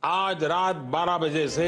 आज रात 12 बजे से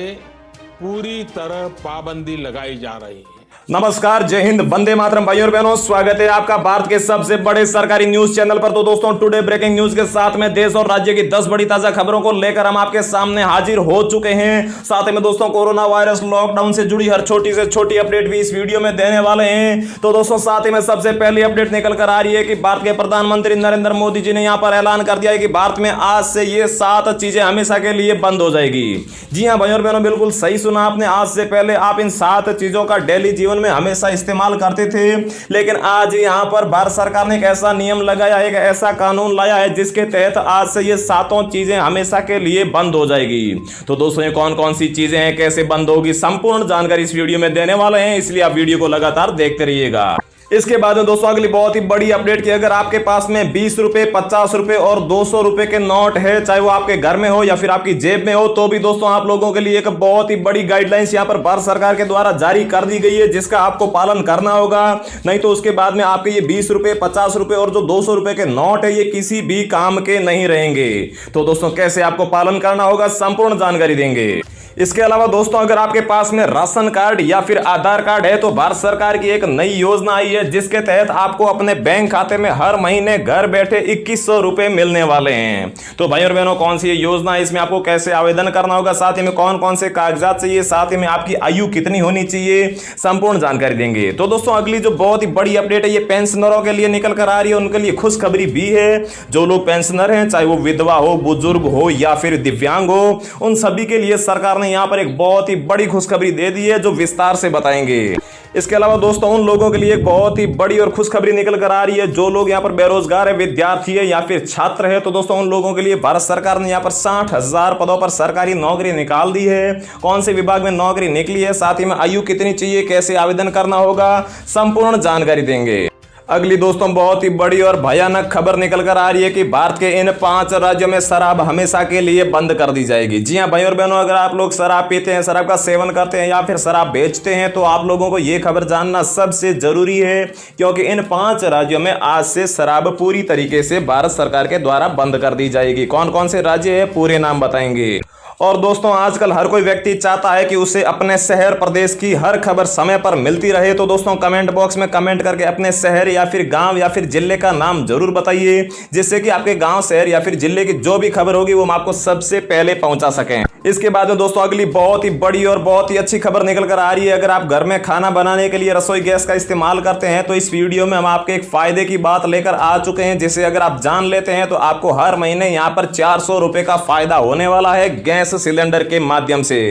पूरी तरह पाबंदी लगाई जा रही है। नमस्कार, जय हिंद, वंदे मातरम। भाइयों और बहनों, स्वागत है आपका भारत के सबसे बड़े सरकारी न्यूज चैनल पर। तो दोस्तों, टुडे ब्रेकिंग न्यूज के साथ में देश और राज्य की 10 बड़ी ताजा खबरों को लेकर हम आपके सामने हाजिर हो चुके हैं। साथ ही में दोस्तों, कोरोना वायरस लॉकडाउन से जुड़ी हर छोटी से छोटी अपडेट भी इस वीडियो में देने वाले हैं। तो दोस्तों, साथ ही में सबसे पहली अपडेट निकल कर आ रही है कि भारत के प्रधानमंत्री नरेंद्र मोदी जी ने यहाँ पर ऐलान कर दिया है कि भारत में आज से ये 7 चीजें हमेशा के लिए बंद हो जाएगी। जी हाँ भाइयों और बहनों, बिल्कुल सही सुना आपने। आज से पहले आप इन 7 चीजों का डेली जीवन में हमेशा इस्तेमाल करते थे, लेकिन आज यहां पर भारत सरकार ने एक ऐसा नियम लगाया है, एक ऐसा कानून लाया है जिसके तहत आज से ये 7 चीजें हमेशा के लिए बंद हो जाएगी। तो दोस्तों, ये कौन कौन सी चीजें हैं, कैसे बंद होगी, संपूर्ण जानकारी इस वीडियो में देने वाले हैं, इसलिए आप वीडियो को लगातार देखते रहिएगा। इसके बाद में दोस्तों, अगली बहुत ही बड़ी अपडेट की, अगर आपके पास में 20 रुपए, 50 रुपए और 200 रुपए के नोट है, चाहे वो आपके घर में हो या फिर आपकी जेब में हो, तो भी दोस्तों आप लोगों के लिए एक बहुत ही बड़ी गाइडलाइंस यहां पर भारत सरकार के द्वारा जारी कर दी गई है, जिसका आपको पालन करना होगा। नहीं तो उसके बाद में आपके ये 20 रुपए, 50 रुपए और जो 200 रुपए के नोट है, ये किसी भी काम के नहीं रहेंगे। तो दोस्तों, कैसे आपको पालन करना होगा, संपूर्ण जानकारी देंगे। इसके अलावा दोस्तों, अगर आपके पास में राशन कार्ड या फिर आधार कार्ड है, तो भारत सरकार की एक नई योजना आई है, जिसके तहत आपको अपने बैंक खाते में हर महीने घर बैठे 2100 रुपए मिलने वाले हैं। तो भाई और बहनों, कौन सी ये योजना है, इसमें आपको कैसे आवेदन करना होगा, साथ ही में कौन कौन से कागजात चाहिए, साथ ही में आपकी आयु कितनी होनी चाहिए, संपूर्ण जानकारी देंगे। तो दोस्तों, अगली जो बहुत ही बड़ी अपडेट है, ये पेंशनरों के लिए निकल कर आ रही है, उनके लिए खुशखबरी भी है। जो लोग पेंशनर हैं, चाहे वो विधवा हो, बुजुर्ग हो या फिर दिव्यांग हो, उन सभी के लिए सरकार ने यहां पर एक बहुत ही बड़ी खुशखबरी दे दी है, जो विस्तार से बताएंगे। इसके अलावा दोस्तों, उन लोगों के लिए एक बहुत ही बड़ी और खुशखबरी निकल कर आ रही है, जो लोग यहाँ पर बेरोजगार है, विद्यार्थी है या फिर छात्र है। तो दोस्तों, उन लोगों के लिए भारत सरकार ने यहाँ पर 60,000 पदों पर सरकारी नौकरी निकाल दी है। कौन से विभाग में नौकरी निकली है, साथ ही में आयु कितनी चाहिए, कैसे आवेदन करना होगा, संपूर्ण जानकारी देंगे। अगली दोस्तों, बहुत ही बड़ी और भयानक खबर निकल कर आ रही है कि भारत के इन 5 राज्यों में शराब हमेशा के लिए बंद कर दी जाएगी। जी हां भाई और बहनों, अगर आप लोग शराब पीते हैं, शराब का सेवन करते हैं या फिर शराब बेचते हैं, तो आप लोगों को यह खबर जानना सबसे जरूरी है, क्योंकि इन 5 राज्यों में आज से शराब पूरी तरीके से भारत सरकार के द्वारा बंद कर दी जाएगी। कौन कौन से राज्य है, पूरे नाम बताएंगे। और दोस्तों, आजकल हर कोई व्यक्ति चाहता है कि उसे अपने शहर प्रदेश की हर खबर समय पर मिलती रहे। तो दोस्तों, कमेंट बॉक्स में कमेंट करके अपने शहर या फिर गांव या फिर जिले का नाम जरूर बताइए, जिससे कि आपके गांव, शहर या फिर जिले की जो भी खबर होगी वो हम आपको सबसे पहले पहुंचा सकें। इसके बाद में दोस्तों, अगली बहुत ही बड़ी और बहुत ही अच्छी खबर निकल कर आ रही है। अगर आप घर में खाना बनाने के लिए रसोई गैस का इस्तेमाल करते हैं, तो इस वीडियो में हम आपके एक फायदे की बात लेकर आ चुके हैं, जिसे अगर आप जान लेते हैं तो आपको हर महीने यहाँ पर 400 रुपए का फायदा होने वाला है गैस सिलेंडर के माध्यम से।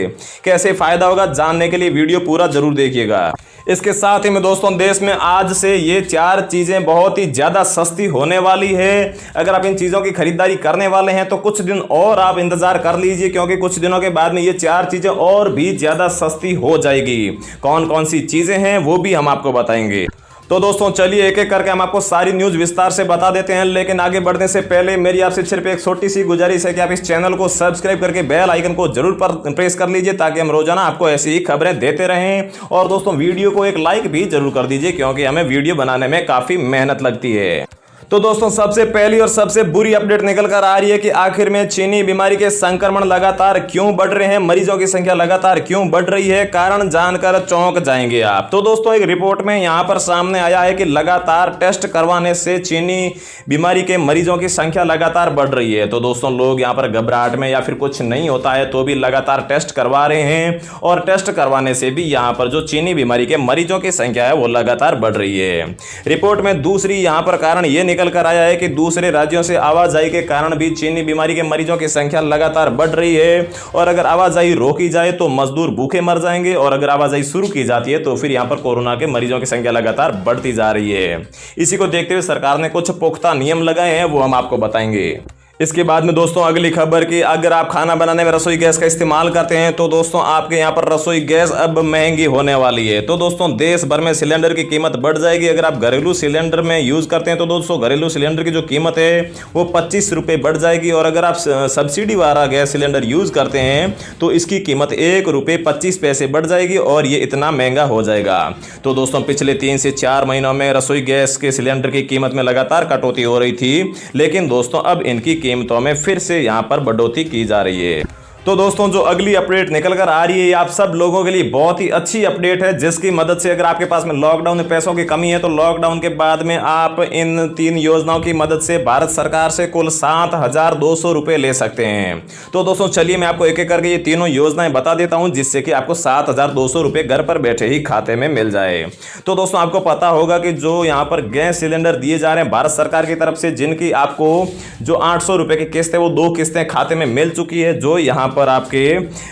कैसे फायदा होगा, जानने के लिए वीडियो पूरा जरूर देखिएगा। इसके साथ ही में दोस्तों, देश में आज से ये 4 चीजें बहुत ही ज्यादा सस्ती होने वाली है। अगर आप इन चीजों की खरीदारी करने वाले हैं, तो कुछ दिन और आप इंतजार कर लीजिए, क्योंकि कुछ दिनों के बाद में ये 4 चीजें और भी ज्यादा सस्ती हो जाएगी। कौन कौन सी चीजें हैं, वो भी हम आपको बताएंगे। तो दोस्तों, चलिए एक एक करके हम आपको सारी न्यूज विस्तार से बता देते हैं, लेकिन आगे बढ़ने से पहले मेरी आपसे सिर्फ एक छोटी सी गुजारिश है कि आप इस चैनल को सब्सक्राइब करके बेल आइकन को जरूर प्रेस कर लीजिए, ताकि हम रोजाना आपको ऐसी ही खबरें देते रहें। और दोस्तों, वीडियो को एक लाइक भी जरूर कर दीजिए, क्योंकि हमें वीडियो बनाने में काफी मेहनत लगती है। तो दोस्तों, सबसे पहली और सबसे बुरी अपडेट निकल कर आ रही है कि आखिर में चीनी बीमारी के संक्रमण लगातार क्यों बढ़ रहे हैं, मरीजों की संख्या लगातार क्यों बढ़ रही है, कारण जानकर चौंक जाएंगे आप। तो दोस्तों, एक रिपोर्ट में यहां पर सामने आया है कि लगातार टेस्ट करवाने से चीनी बीमारी के मरीजों की संख्या लगातार बढ़ रही है। तो दोस्तों, लोग यहां पर घबराहट में या फिर कुछ नहीं होता है तो भी लगातार टेस्ट करवा रहे हैं, और टेस्ट करवाने से भी यहां पर जो चीनी बीमारी के मरीजों की संख्या है वो लगातार बढ़ रही है। रिपोर्ट में दूसरी यहां पर कारण यह निकल कर आया है कि दूसरे राज्यों से आवाजाही के कारण भी चीनी बीमारी के मरीजों की संख्या लगातार बढ़ रही है, और अगर आवाजाही रोकी जाए तो मजदूर भूखे मर जाएंगे, और अगर आवाजाही शुरू की जाती है तो फिर यहां पर कोरोना के मरीजों की संख्या लगातार बढ़ती जा रही है। इसी को देखते हुए सरकार ने कुछ पुख्ता नियम लगाए हैं, वो हम आपको बताएंगे। इसके बाद में दोस्तों, अगली खबर की, अगर आप खाना बनाने में रसोई गैस का इस्तेमाल करते हैं, तो दोस्तों आपके यहाँ पर रसोई गैस अब महंगी होने वाली है। तो दोस्तों, देश भर में सिलेंडर की कीमत बढ़ जाएगी। अगर आप घरेलू सिलेंडर में यूज करते हैं, तो दोस्तों घरेलू सिलेंडर की जो कीमत है वो 25 रुपये बढ़ जाएगी, और अगर आप सब्सिडी वाला गैस सिलेंडर यूज करते हैं तो इसकी कीमत 1 रुपये 25 पैसे बढ़ जाएगी, और ये इतना महंगा हो जाएगा। तो दोस्तों, पिछले 3 से 4 महीनों में रसोई गैस के सिलेंडर की कीमत में लगातार कटौती हो रही थी, लेकिन दोस्तों अब इनकी कीमतों में फिर से यहां पर बढ़ोतरी की जा रही है। तो दोस्तों जो अगली अपडेट निकल कर आ रही है, ये आप सब लोगों के लिए बहुत ही अच्छी अपडेट है, जिसकी मदद से अगर आपके पास में लॉकडाउन में पैसों की कमी है तो लॉकडाउन के बाद में आप इन 3 योजनाओं की मदद से भारत सरकार से कुल 7,200 रुपए ले सकते हैं। तो दोस्तों चलिए मैं आपको एक एक करके ये तीनों योजनाएं बता देता हूं, जिससे कि आपको 7,200 रुपए घर पर बैठे ही खाते में मिल जाए। तो दोस्तों आपको पता होगा कि जो यहाँ पर गैस सिलेंडर दिए जा रहे हैं भारत सरकार की तरफ से, जिनकी आपको जो 800 रुपए की किस्त है वो 2 किस्तें खाते में मिल चुकी है, जो यहाँ पर आपके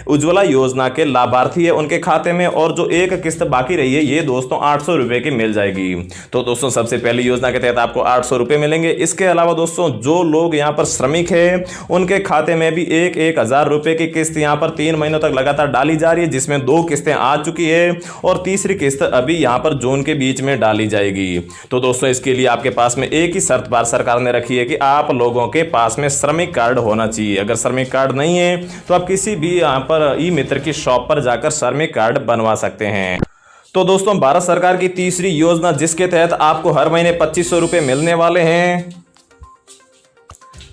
उज्ज्वला योजना के लाभार्थी है उनके खाते में, और जो एक किस्त बाकी रही है ये दोस्तों 800 रुपए की मिल जाएगी। तो दोस्तों सबसे पहली योजना के तहत आपको 800 रुपए मिलेंगे। इसके अलावा दोस्तों जो लोग यहाँ पर श्रमिक है उनके खाते में भी 1,000 रुपए की किस्त यहाँ पर 3 महीनों तक लगातार डाली जा रही है, जिसमें 2 किस्तें आ चुकी है और तीसरी किस्त अभी यहाँ पर जून के बीच में डाली जाएगी। तो दोस्तों इसके लिए आपके पास में एक ही शर्त भारत सरकार ने रखी है कि आप लोगों के पास में श्रमिक कार्ड होना चाहिए। अगर श्रमिक कार्ड नहीं है तो आप किसी भी यहाँ पर ई मित्र की शॉप पर जाकर श्रमिक कार्ड बनवा सकते हैं। तो दोस्तों भारत सरकार की तीसरी योजना, जिसके तहत आपको हर महीने 2500 रुपए मिलने वाले हैं।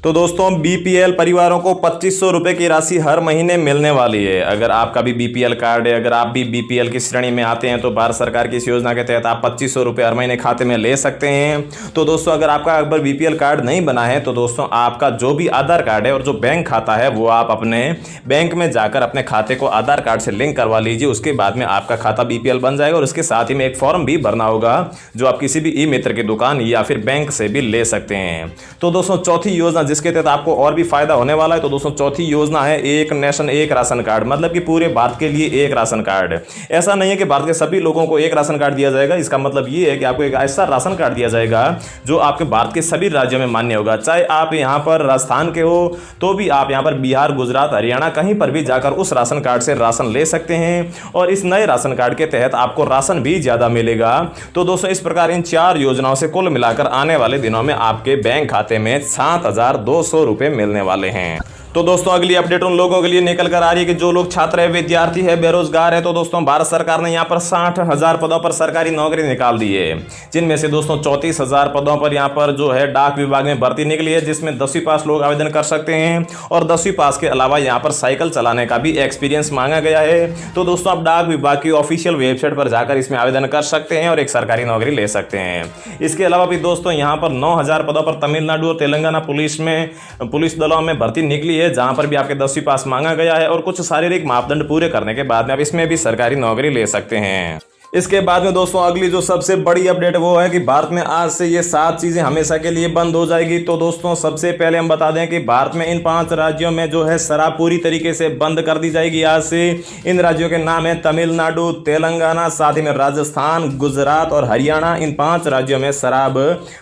तो दोस्तों बीपीएल परिवारों को 2500 रुपए की राशि हर महीने मिलने वाली है। अगर आपका भी बीपीएल कार्ड है, अगर आप भी बीपीएल की श्रेणी में आते हैं तो भारत सरकार की इस योजना के तहत आप 2500 रुपए हर महीने खाते में ले सकते हैं। तो दोस्तों अगर आपका अगर बीपीएल कार्ड नहीं बना है तो दोस्तों आपका जो भी आधार कार्ड है और जो बैंक खाता है वो आप अपने बैंक में जाकर अपने खाते को आधार कार्ड से लिंक करवा लीजिए। उसके बाद में आपका खाता बीपीएल बन जाएगा और उसके साथ ही में एक फॉर्म भी भरना होगा, जो आप किसी भी ई मित्र की दुकान या फिर बैंक से भी ले सकते हैं। तो दोस्तों चौथी योजना, जिसके तहत आपको और भी फायदा होने वाला है, तो दोस्तों चौथी योजना है एक नेशन एक राशन कार्ड, मतलब कि पूरे भारत के लिए एक राशन कार्ड। ऐसा नहीं है कि भारत के सभी लोगों को एक राशन कार्ड दिया जाएगा, इसका मतलब ये है कि आपको एक ऐसा राशन कार्ड दिया जाएगा जो आपके भारत के सभी राज्यों में मान्य होगा। चाहे आप यहां पर राजस्थान के हो तो भी आप यहां पर बिहार, गुजरात, हरियाणा कहीं पर भी जाकर उस राशन कार्ड से राशन ले सकते हैं और इस नए राशन कार्ड के तहत आपको राशन भी ज्यादा मिलेगा। तो दोस्तों इस प्रकार इन 4 योजनाओं से कुल मिलाकर आने वाले दिनों में आपके बैंक खाते में 7,200 रुपए मिलने वाले हैं। तो दोस्तों अगली अपडेट उन लोगों के लिए निकल कर आ रही है कि जो लोग छात्र है, विद्यार्थी है, बेरोजगार है। तो दोस्तों भारत सरकार ने यहाँ पर 60,000 पदों पर सरकारी नौकरी निकाल दी है, जिनमें से दोस्तों 34,000 पदों पर यहाँ पर जो है डाक विभाग में भर्ती निकली है, जिसमें 10वीं पास लोग आवेदन कर सकते हैं और 10वीं पास के अलावा यहाँ पर साइकिल चलाने का भी एक्सपीरियंस मांगा गया है। तो दोस्तों आप डाक विभाग की ऑफिशियल वेबसाइट पर जाकर इसमें आवेदन कर सकते हैं और एक सरकारी नौकरी ले सकते हैं। इसके अलावा भी दोस्तों यहाँ पर 9,000 पदों पर तमिलनाडु और तेलंगाना पुलिस दलों में भर्ती निकली है, जहां पर भी आपके 10वीं पास मांगा गया है और कुछ शारीरिक मापदंड पूरे करने के बाद में आप इसमें भी सरकारी नौकरी ले सकते हैं। इसके बाद में दोस्तों अगली जो सबसे बड़ी अपडेट वो है कि भारत में आज से ये 7 चीजें हमेशा के लिए बंद हो जाएगी। तो दोस्तों सबसे पहले हम बता दें कि भारत में इन 5 राज्यों में जो है शराब पूरी तरीके से बंद कर दी जाएगी आज से। इन राज्यों के नाम है तमिलनाडु, तेलंगाना, साथ ही में राजस्थान, गुजरात और हरियाणा। इन 5 राज्यों में शराब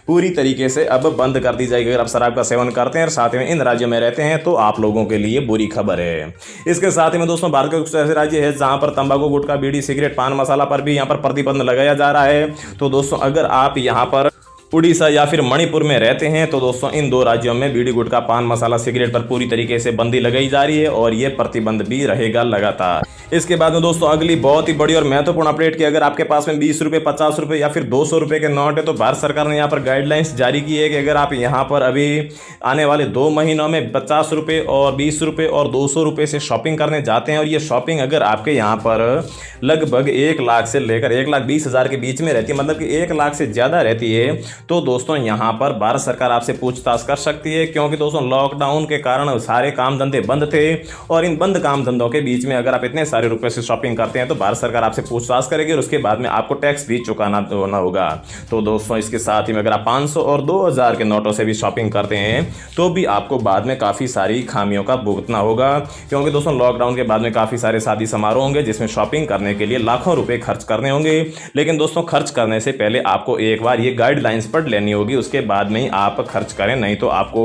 पूरी तरीके से अब बंद कर दी जाएगी। अगर आप शराब का सेवन करते हैं और साथ में इन राज्यों में रहते हैं तो आप लोगों के लिए बुरी खबर है। इसके साथ ही में दोस्तों भारत के कुछ ऐसे राज्य है जहां पर तंबाकू, गुटखा, बीड़ी, सिगरेट, पान मसाला पर भी यहाँ पर प्रतिबंध लगाया जा रहा है। तो दोस्तों अगर आप यहाँ पर उड़ीसा या फिर मणिपुर में रहते हैं तो दोस्तों इन 2 राज्यों में बीड़ी, गुटखा, पान मसाला, सिगरेट पर पूरी तरीके से बंदी लगाई जा रही है और ये प्रतिबंध भी रहेगा लगातार। इसके बाद में दोस्तों अगली बहुत ही बड़ी और महत्वपूर्ण अपडेट की, अगर आपके पास में 20 रुपए, 50 रुपए या फिर 200 रुपए के नोट है तो भारत सरकार ने यहाँ पर गाइडलाइंस जारी की है कि अगर आप यहाँ पर अभी आने वाले 2 महीनों में 50 रुपए और 20 रुपए और 200 रुपए से शॉपिंग करने जाते हैं और ये शॉपिंग अगर आपके यहाँ पर लगभग 1 लाख से लेकर 1,20,000 के बीच में रहती है, मतलब कि 1 लाख से ज़्यादा रहती है, तो दोस्तों यहाँ पर भारत सरकार आपसे पूछताछ कर सकती है। क्योंकि दोस्तों लॉकडाउन के कारण सारे काम धंधे बंद थे और इन बंद काम धंधों के बीच में अगर आप इतने सारे रुपए से शॉपिंग करते हैं तो भारत सरकार आपसे पूछताछ करेगी और उसके बाद में आपको टैक्स भी चुकाना होगा। तो दोस्तों इसके साथ ही में अगर आप 500 और 2,000 के नोटों से भी शॉपिंग करते हैं तो भी आपको बाद में काफ़ी सारी खामियों का भुगतना होगा। क्योंकि दोस्तों लॉकडाउन के बाद में काफ़ी सारे शादी समारोह होंगे जिसमें शॉपिंग करने के लिए लाखों रुपए खर्च करने होंगे, लेकिन दोस्तों खर्च करने से पहले आपको एक बार ये गाइडलाइंस पढ़ लेनी होगी, उसके बाद में ही आप खर्च करें, नहीं तो आपको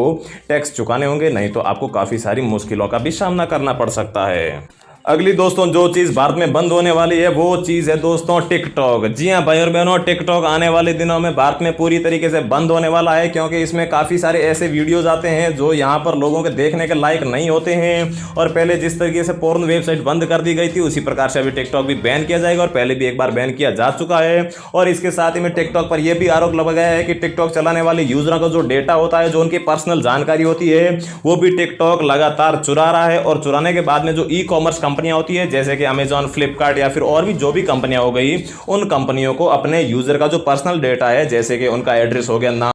टैक्स चुकाने होंगे, नहीं तो आपको काफ़ी सारी मुश्किलों का भी सामना करना पड़ सकता है। अगली दोस्तों जो चीज भारत में बंद होने वाली है वो चीज है दोस्तों टिकटॉक। जी हां भाई और बहनों, टिकटॉक आने वाले दिनों में भारत में पूरी तरीके से बंद होने वाला है, क्योंकि इसमें काफी सारे ऐसे वीडियोज आते हैं जो यहां पर लोगों के देखने के लायक नहीं होते हैं। और पहले जिस तरीके से पोर्न वेबसाइट बंद कर दी गई थी उसी प्रकार से अभी टिकटॉक भी बैन किया जाएगा, और पहले भी एक बार बैन किया जा चुका है। और इसके साथ ही में टिकटॉक पर यह भी आरोप लगाया है कि टिकटॉक चलाने वाले यूजरों का जो डेटा होता है, जो उनकी पर्सनल जानकारी होती है, वो भी टिकटॉक लगातार चुरा रहा है। और चुराने के बाद में जो ई कॉमर्स कंपनियां होती है जैसे कि अमेजॉन, फ्लिपकार्ट या फिर और भी जो भी कंपनियां हो गई, उन कंपनियों को अपने यूजर का जो पर्सनल डेटा है, जैसे कि उनका एड्रेस हो गया, नाम